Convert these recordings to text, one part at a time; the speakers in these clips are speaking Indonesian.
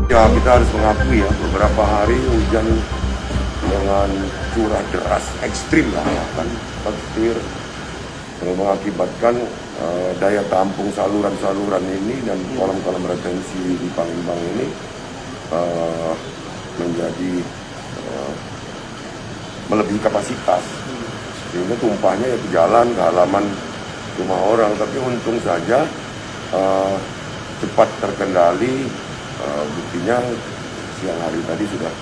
Ya, kita harus mengakui ya, beberapa hari hujan dengan curah deras ekstrim lah ya kan, petir mengakibatkan daya tampung saluran-saluran ini dan kolam-kolam retensi di Palembang ini menjadi melebihi kapasitas, sehingga tumpahnya ya ke jalan, ke halaman rumah orang. Tapi untung saja cepat terkendali. Buktinya siang hari tadi sudah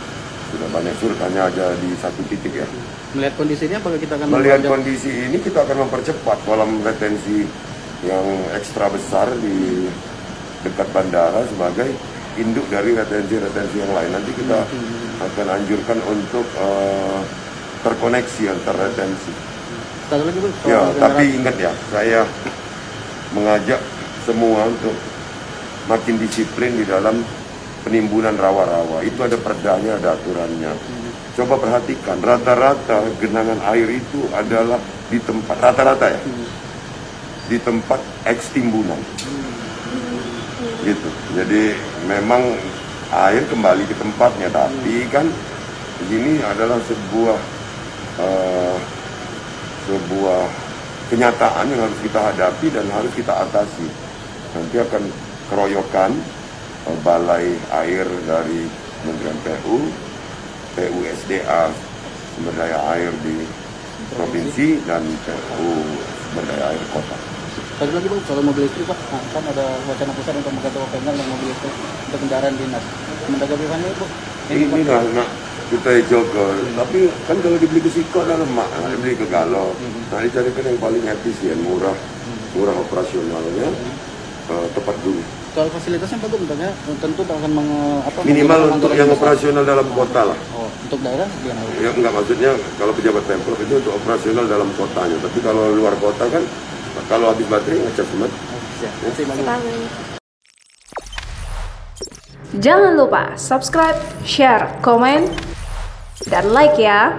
banyak surut, hanya aja di satu titik ya. Melihat kondisinya apakah kita akan kondisi ini, kita akan mempercepat kolam retensi yang ekstra besar di dekat bandara sebagai induk dari retensi yang lain. Nanti kita akan anjurkan untuk terkoneksi antar retensi. Satu lagi, Bu, Ya, tapi ingat ya, saya mengajak semua untuk makin disiplin di dalam penimbunan rawa-rawa. Itu ada perdanya, ada aturannya. Coba perhatikan, rata-rata genangan air itu adalah di tempat, rata-rata ya, di tempat eks timbunan. Gitu. Jadi memang air kembali ke tempatnya, tapi kan ini adalah sebuah kenyataan yang harus kita hadapi dan harus kita atasi. Nanti akan keroyokan balai air dari Kementerian PUSDA sumber daya air di provinsi dan PU sumber daya air kota. Satu lagi, Bu, soal mobil listrik, Pak, kan ada wacana pusat untuk mengganti OPNL dan mobil listrik untuk kendaraan dinas. Menanggapi ini, Bu? Ini nak kita jaga, tapi kan kalau dibeli ke Siko dah lemak, dibeli ke Galo. Nah, dicarikan yang paling efisien, murah operasionalnya, tepat dulu. Soal fasilitasnya Pak, tentunya tentu akan minimal untuk yang operasional dalam kota lah. Oh, untuk daerah gimana? Ya enggak, maksudnya kalau pejabat Pemprov itu untuk operasional dalam kotanya, tapi kalau luar kota kan kalau habis baterai ngecas semua. Jangan lupa subscribe, share, komen, dan like ya.